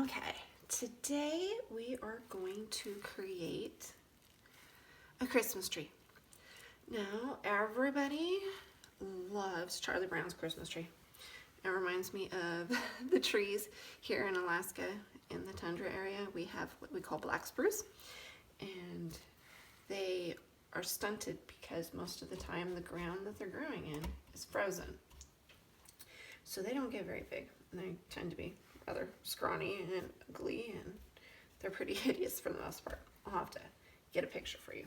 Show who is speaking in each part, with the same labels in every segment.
Speaker 1: Okay, today we are going to create a Christmas tree. Now, everybody loves Charlie Brown's Christmas tree. It reminds me of the trees here in Alaska in the tundra area. We have what we call black spruce, and they are stunted because most of the time the ground that they're growing in is frozen. So they don't get very big, and they tend to be rather scrawny and ugly, and they're pretty hideous for the most part. I'll have to get a picture for you.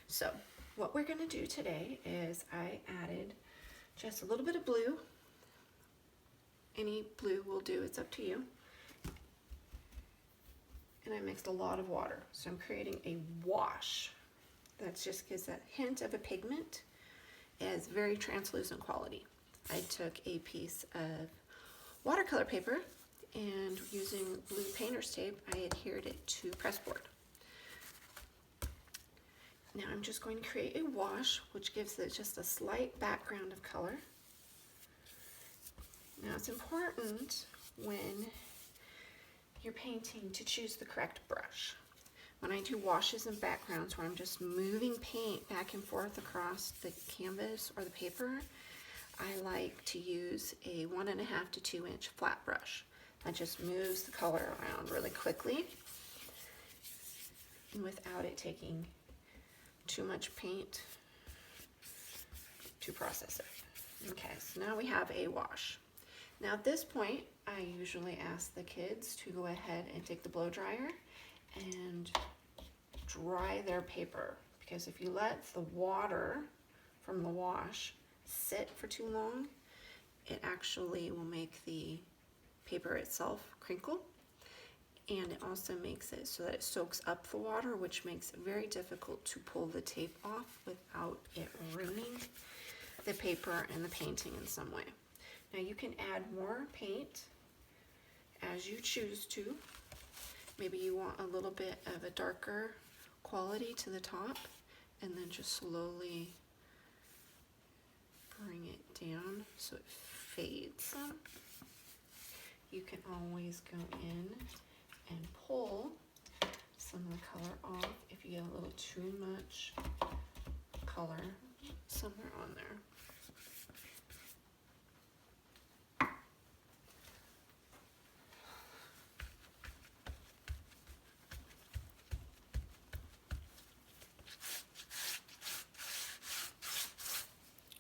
Speaker 1: So what we're going to do today is I added just a little bit of blue. Any blue will do, it's up to you. And I mixed a lot of water, so I'm creating a wash. That just gives that hint of a pigment. It has very translucent quality. I took a piece of watercolor paper and using blue painter's tape, I adhered it to pressboard. Now I'm just going to create a wash, which gives it just a slight background of color. Now it's important when you're painting to choose the correct brush. When I do washes and backgrounds where I'm just moving paint back and forth across the canvas or the paper, I like to use a 1.5 to 2 inch flat brush. That just moves the color around really quickly and without it taking too much paint to process it. Okay, so now we have a wash. Now at this point, I usually ask the kids to go ahead and take the blow dryer and dry their paper, because if you let the water from the wash sit for too long, it actually will make the paper itself crinkle, and it also makes it so that it soaks up the water, which makes it very difficult to pull the tape off without it ruining the paper and the painting in some way. Now you can add more paint as you choose to. Maybe you want a little bit of a darker quality to the top, and then just slowly bring it down so it fades. You can always go in and pull some of the color off if you get a little too much color somewhere on there.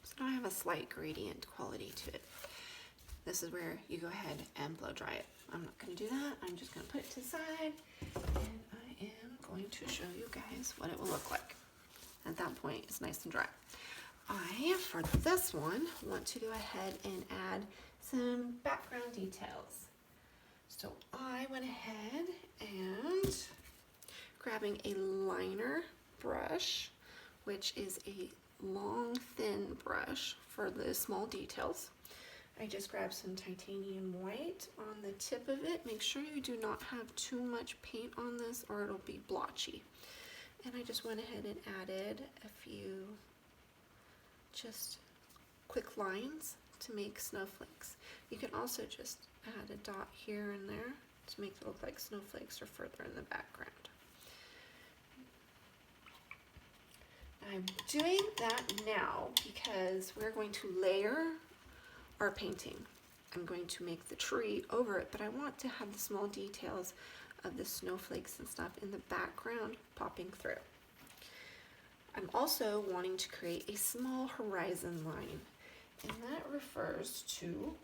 Speaker 1: So now I have a slight gradient quality to it. This is where you go ahead and blow dry it. I'm not going to do that. I'm just going to put it to the side, and I am going to show you guys what it will look like. At that point, it's nice and dry. I, for this one, want to go ahead and add some background details. So I went ahead and grabbing a liner brush, which is a long, thin brush for the small details. I just grabbed some titanium white on the tip of it. Make sure you do not have too much paint on this or it'll be blotchy. And I just went ahead and added a few just quick lines to make snowflakes. You can also just add a dot here and there to make it look like snowflakes are further in the background. I'm doing that now because we're going to layer our painting. I'm going to make the tree over it, but I want to have the small details of the snowflakes and stuff in the background popping through. I'm also wanting to create a small horizon line, and that refers to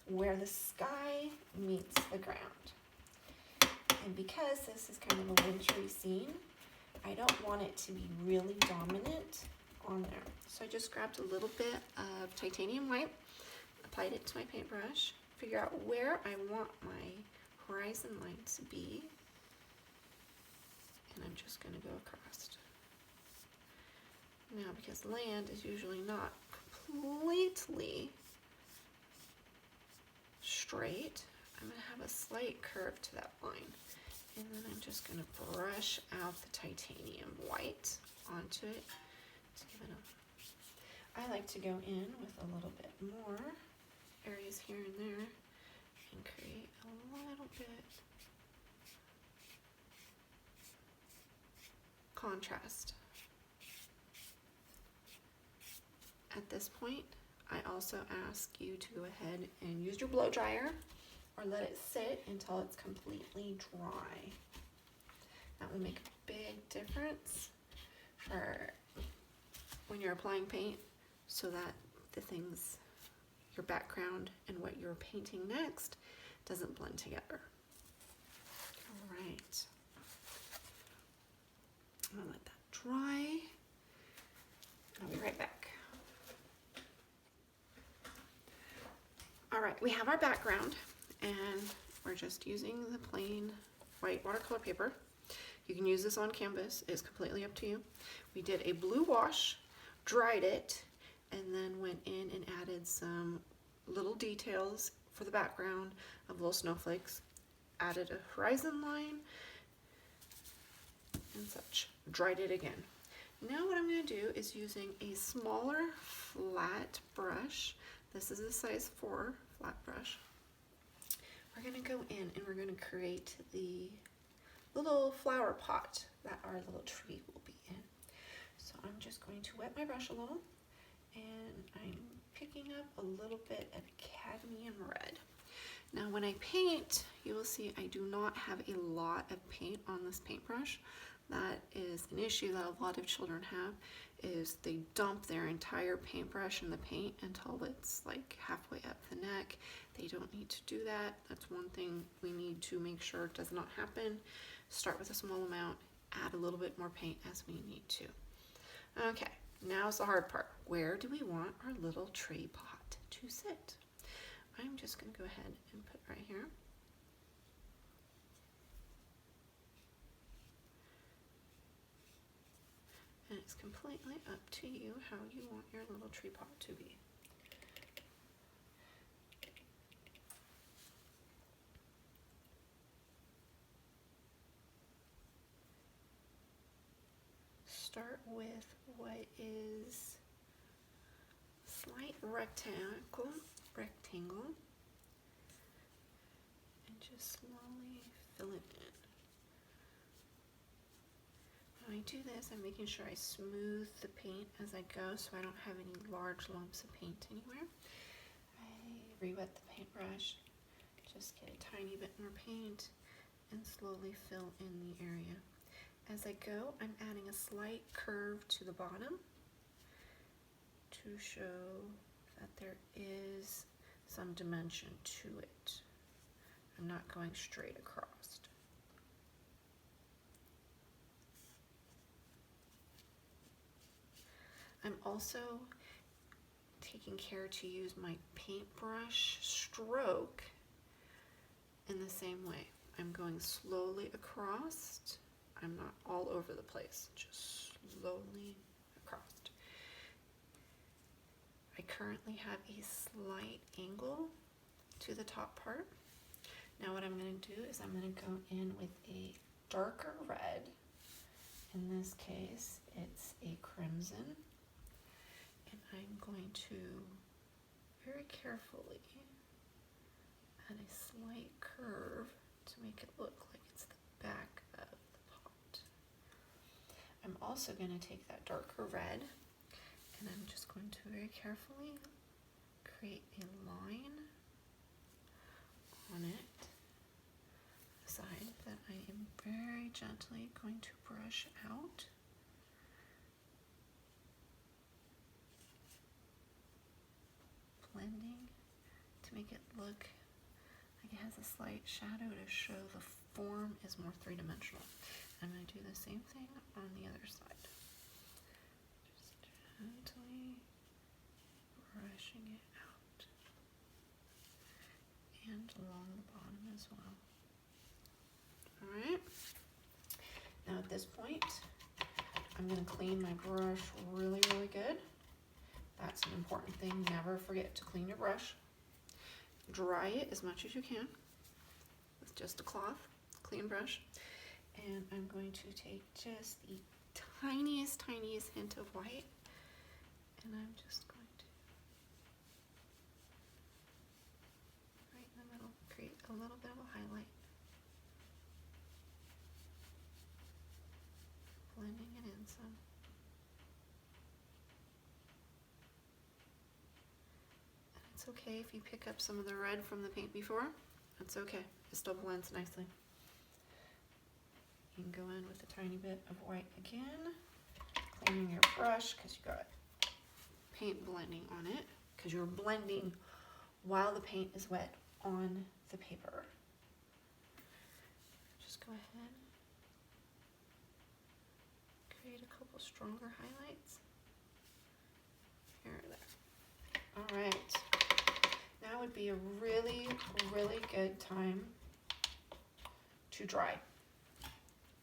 Speaker 1: where the sky meets the ground. And because this is kind of a wintry scene, I don't want it to be really dominant on there. So I just grabbed a little bit of titanium white, applied it to my paintbrush, figure out where I want my horizon line to be, and I'm just going to go across. Now, because land is usually not completely straight, I'm going to have a slight curve to that line, and then I'm just going to brush out the titanium white onto it to give it a... I like to go in with a little bit more areas here and there and create a little bit contrast. At this point, I also ask you to go ahead and use your blow dryer or let it sit until it's completely dry. That will make a big difference for when you're applying paint, so that the things, your background and what you're painting next, doesn't blend together. All right. I'll let that dry. I'll be right back. All right, we have our background and we're just using the plain white watercolor paper. You can use this on canvas, it's completely up to you. We did a blue wash, dried it, and then went in and added some little details for the background of little snowflakes. Added a horizon line and such. Dried it again. Now what I'm going to do is using a smaller flat brush. This is a size 4 flat brush. We're going to go in and we're going to create the little flower pot that our little tree will be in. So I'm just going to wet my brush a little, and I'm picking up a little bit of cadmium red. Now when I paint, you will see I do not have a lot of paint on this paintbrush. That is an issue that a lot of children have, is they dump their entire paintbrush in the paint until it's like halfway up the neck. They don't need to do that. That's one thing we need to make sure does not happen. Start with a small amount, add a little bit more paint as we need to. Okay, now's the hard part. Where do we want our little tree pot to sit? I'm just going to go ahead and put right here. And it's completely up to you how you want your little tree pot to be. Start with what is slight rectangle, and just slowly fill it in. When I do this, I'm making sure I smooth the paint as I go so I don't have any large lumps of paint anywhere. I re-wet the paintbrush, just get a tiny bit more paint, and slowly fill in the area. As I go, I'm adding a slight curve to the bottom to show that there is some dimension to it. I'm not going straight across. I'm also taking care to use my paintbrush stroke in the same way. I'm going slowly across. I'm not all over the place, just slowly across. I currently have a slight angle to the top part. Now what I'm going to do is I'm going to go in with a darker red. In this case, it's a crimson. And I'm going to very carefully add a slight curve to make it look like it's the back of the pot. I'm also going to take that darker red and I'm just going to very carefully create a line on it, a side that I am very gently going to brush out. Blending to make it look like it has a slight shadow to show the form is more three-dimensional. I'm going to do the same thing on the other side. Just gently brushing it out and along the bottom as well. Alright, now at this point I'm going to clean my brush really good. That's an important thing. Never forget to clean your brush. Dry it as much as you can with just a cloth, clean brush. And I'm going to take just the tiniest hint of white, and I'm just going to, right in the middle, create a little bit of a highlight. Blending it some. It's okay if you pick up some of the red from the paint before. It's okay. It still blends nicely. You can go in with a tiny bit of white again, cleaning your brush because you got paint blending on it, because you're blending while the paint is wet on the paper. Just go ahead, create a couple stronger highlights. Here, there. All right. Now would be a really, really good time to dry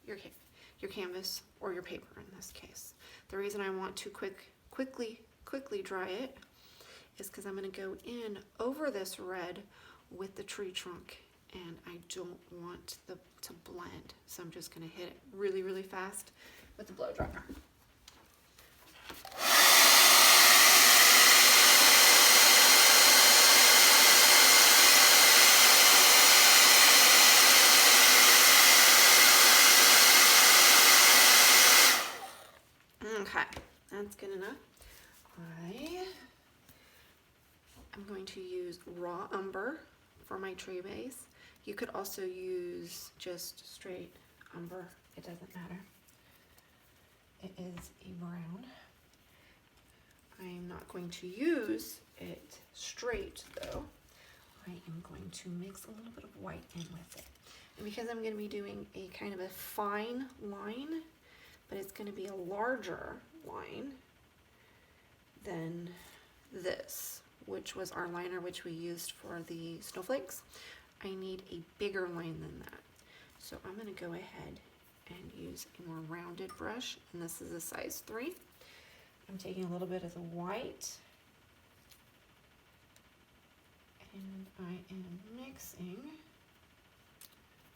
Speaker 1: your canvas or your paper in this case. The reason I want to quickly dry it is because I'm going to go in over this red with the tree trunk, and I don't want to blend, so I'm just going to hit it really, really fast with the blow dryer. Okay, that's good enough. I'm going to use raw umber for my tree base. You could also use just straight umber. It doesn't matter. It is a brown. I'm not going to use it straight though. I am going to mix a little bit of white in with it. And because I'm going to be doing a kind of a fine line, but it's going to be a larger line than this, which was our liner which we used for the snowflakes. I need a bigger line than that. So I'm going to go ahead and use a more rounded brush, and this is a size 3. I'm taking a little bit of the white, and I am mixing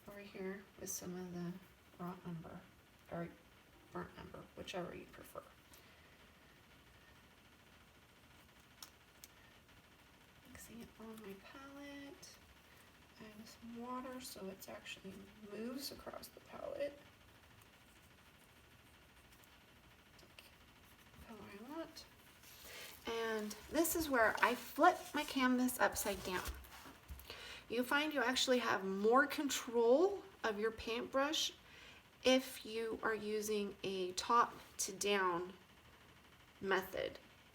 Speaker 1: over here with some of the raw umber, or burnt umber, whichever you prefer. Mixing it on my palette, adding some water so it actually moves across the palette. Color I want. And this is where I flip my canvas upside down. You find you actually have more control of your paintbrush if you are using a top to down method,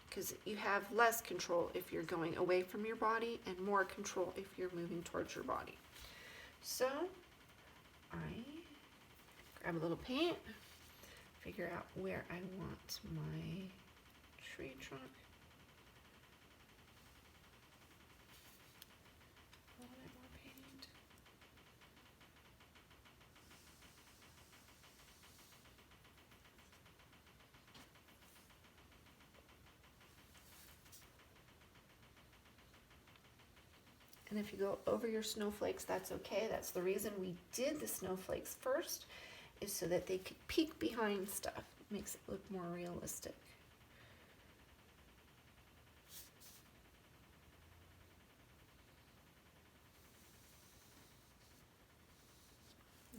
Speaker 1: because you have less control if you're going away from your body and more control if you're moving towards your body. So I grab a little paint, figure out where I want my tree trunk. A little bit more paint. And if you go over your snowflakes, that's okay. That's the reason we did the snowflakes first, is so that they could peek behind stuff. It makes it look more realistic.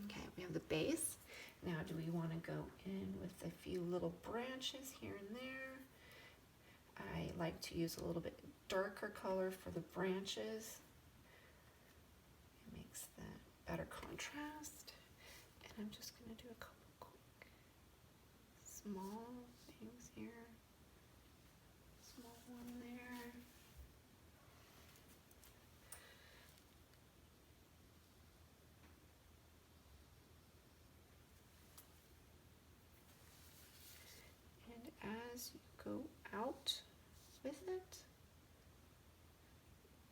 Speaker 1: Okay, we have the base. Now, do we want to go in with a few little branches here and there? I like to use a little bit darker color for the branches. It makes that better contrast. And I'm just going to do a couple quick small things here. Small one there. And as you go out with it,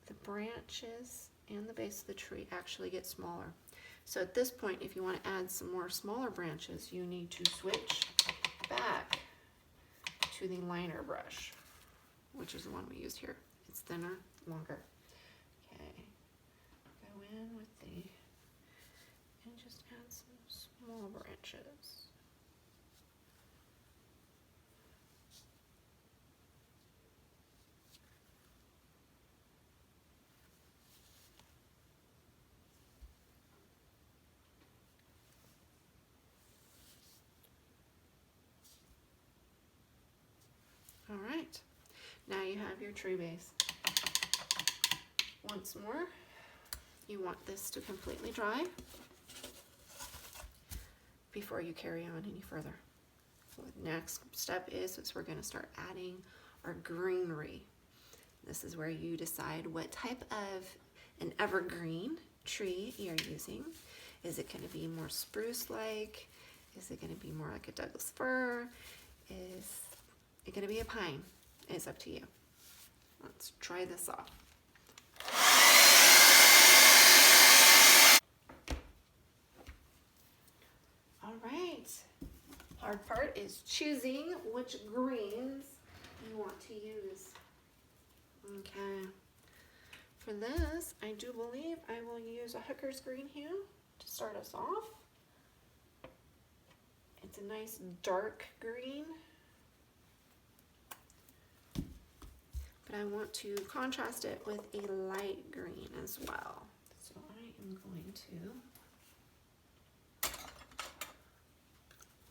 Speaker 1: the branches and the base of the tree actually get smaller. So at this point, if you want to add some more smaller branches, you need to switch back to the liner brush, which is the one we used here. It's thinner, longer. Okay, go in with the, and just add some small branches. Now you have your tree base. Once more, you want this to completely dry before you carry on any further. So the next step is we're going to start adding our greenery. This is where you decide what type of an evergreen tree you're using. Is it going to be more spruce-like? Is it going to be more like a Douglas fir? Is it going to be a pine? It's up to you. Let's try this off. All right. Hard part is choosing which greens you want to use. Okay. For this, I do believe I will use a hooker's green hue to start us off. It's a nice dark green, but I want to contrast it with a light green as well. So I am going to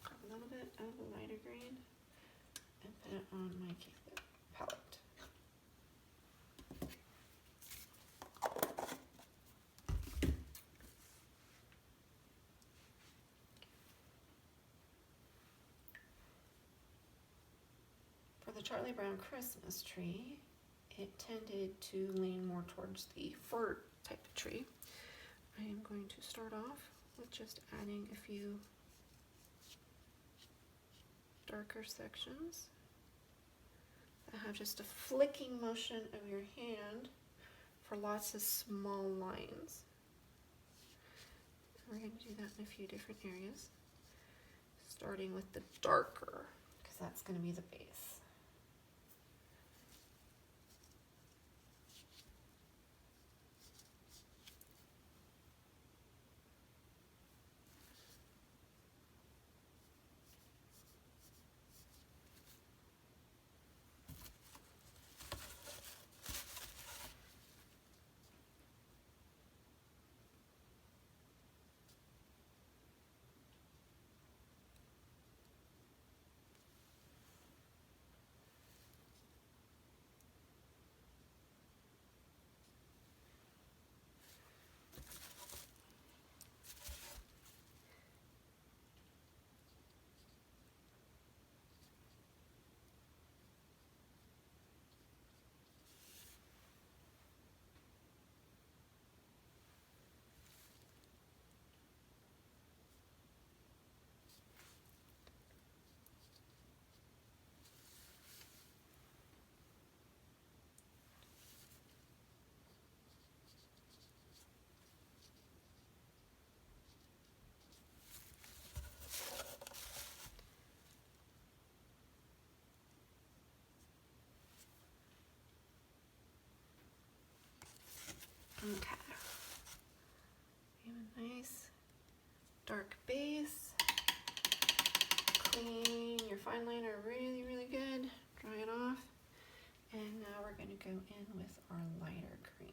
Speaker 1: a little bit of a lighter green and put it on my palette. For the Charlie Brown Christmas tree, it tended to lean more towards the fir type of tree. I am going to start off with just adding a few darker sections that have just a flicking motion of your hand for lots of small lines. And we're going to do that in a few different areas, starting with the darker, because that's going to be the base. Okay. We have a nice dark base. Clean your fine liner really, really good. Dry it off. And now we're going to go in with our lighter green.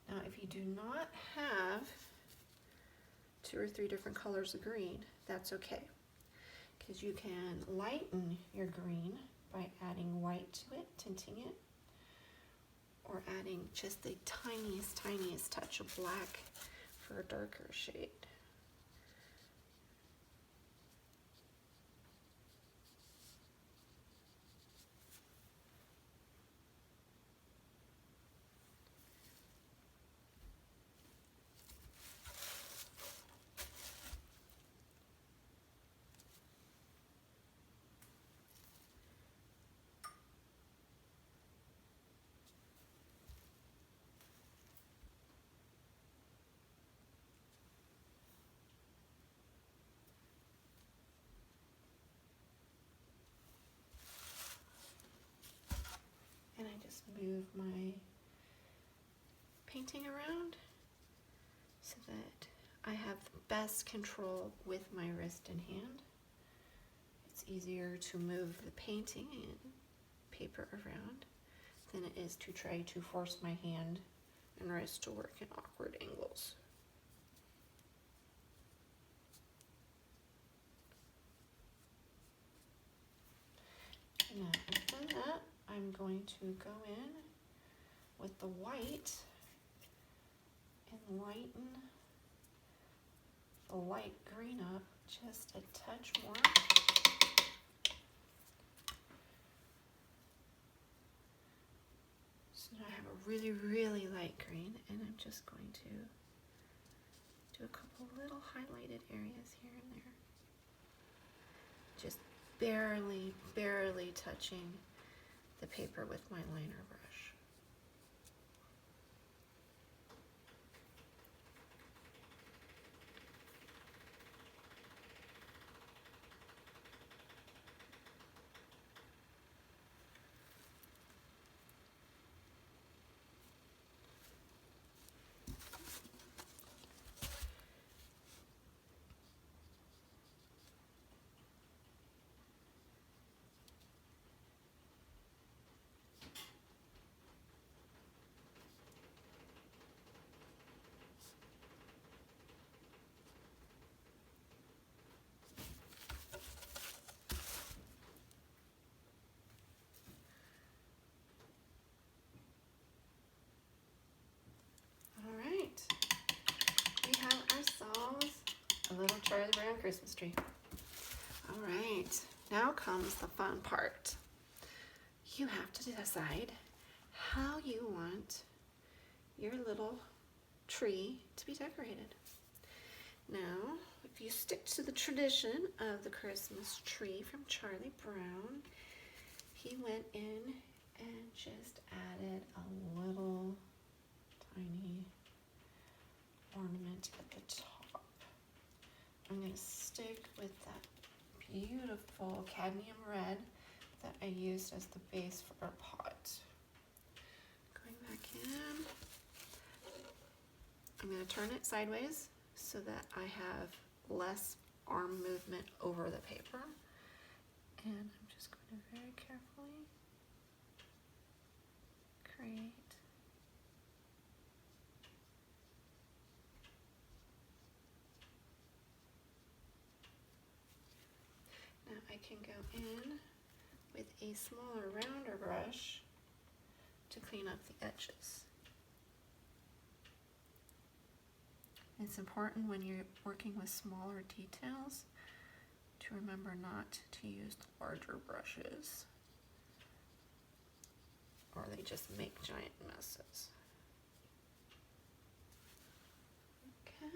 Speaker 1: Now, if you do not have 2 or 3 different colors of green, that's okay, because you can lighten your green by adding white to it, tinting it, or adding just the tiniest, tiniest touch of black for a darker shade. move my painting around so that I have the best control with my wrist and hand. It's easier to move the painting and paper around than it is to try to force my hand and wrist to work in awkward angles. Now, after that, I'm going to go in with the white and lighten the light green up just a touch more. So now I have a really, really light green, and I'm just going to do a couple little highlighted areas here and there. Just barely, barely touching the paper with my liner brush. A little Charlie Brown Christmas tree. All right, now comes the fun part. You have to decide how you want your little tree to be decorated. Now, if you stick to the tradition of the Christmas tree from Charlie Brown, he went in and just added a little tiny ornament at the top. I'm going to stick with that beautiful cadmium red that I used as the base for our pot. Going back in, I'm going to turn it sideways so that I have less arm movement over the paper. And I'm just going to very carefully create Now I can go in with a smaller, rounder brush to clean up the edges. It's important when you're working with smaller details to remember not to use the larger brushes, or they just make giant messes. Okay.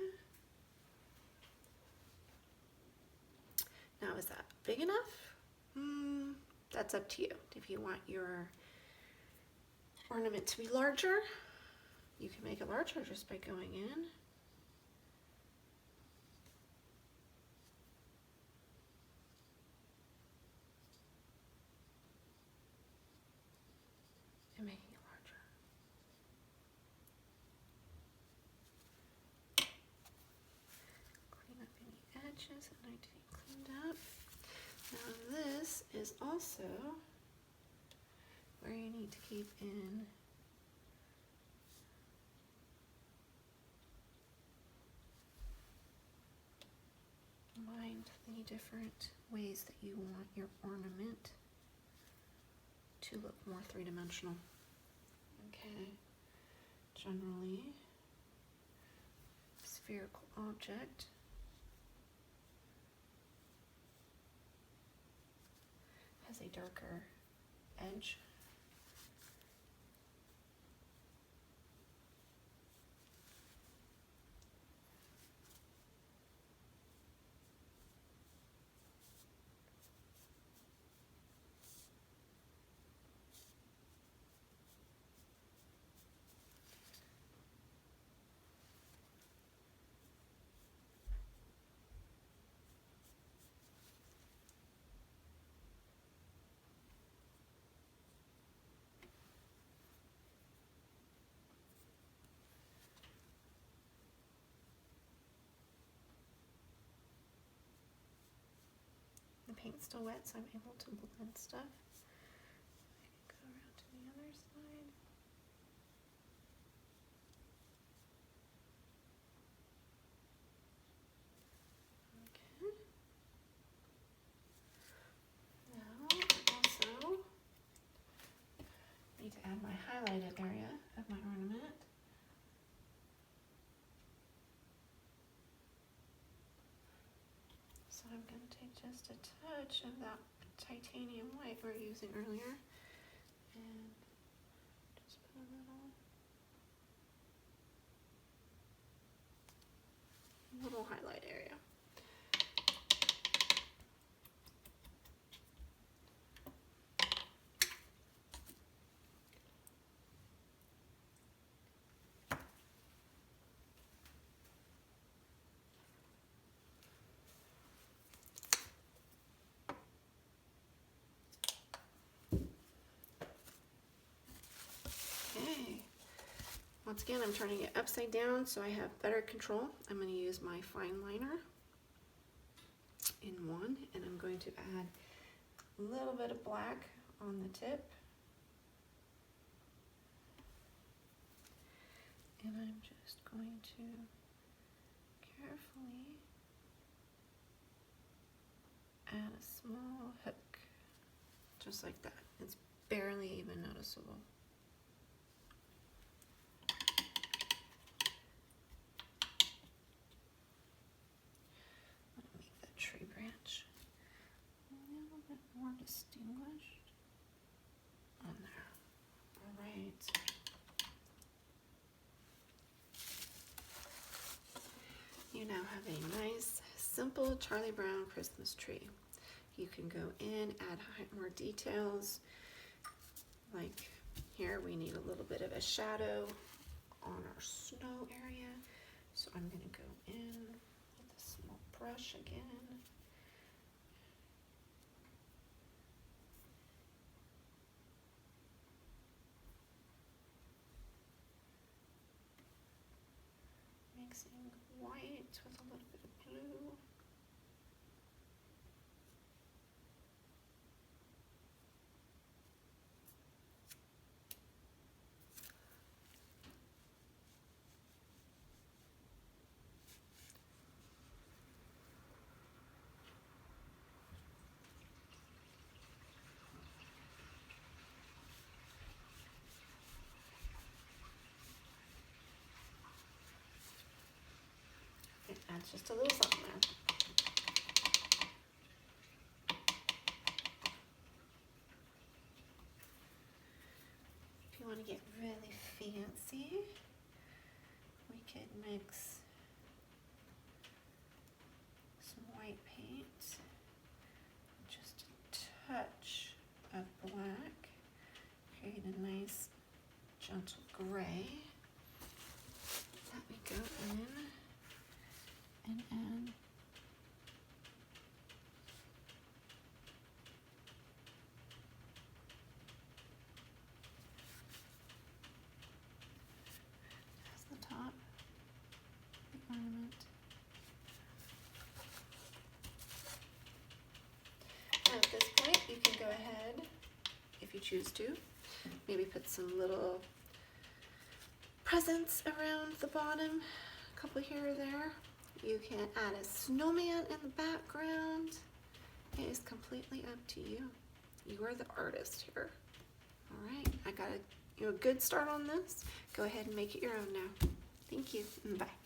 Speaker 1: Now, is that big enough? That's up to you. If you want your ornament to be larger, you can make it larger just by going in and making it larger. Clean up any edges that need to be cleaned up. Now this is also where you need to keep in mind the different ways that you want your ornament to look more three-dimensional. Okay, generally, spherical object has a darker edge. paint's still wet, so I'm able to blend stuff. I can go around to the other side. Okay. Now I also need to add my highlighted area of my ornament. So I'm going to take just a touch of that titanium white we were using earlier and just put a little highlight area. Okay. Once again, I'm turning it upside down so I have better control. I'm going to use my fine liner in one, and I'm going to add a little bit of black on the tip. And I'm just going to carefully add a small hook, just like that. It's barely even noticeable. Make that tree branch a little bit more distinguished on there. All right. You now have a nice, simple Charlie Brown Christmas tree. You can go in, add more details. Like here, we need a little bit of a shadow on our snow area. So I'm going to go in with a small brush again. Mixing white with a little bit of blue. It adds just a little something there. If you want to get really fancy, we could mix some white paint, just a touch of black, create a nice gentle gray that we go in and add as the top, the ornament. Now at this point, you can go ahead, if you choose to, maybe put some little presents around the bottom, a couple here or there. You can add a snowman in the background. It is completely up to you. You are the artist here. All right, I got a good start on this. Go ahead and make it your own now. Thank you. Bye.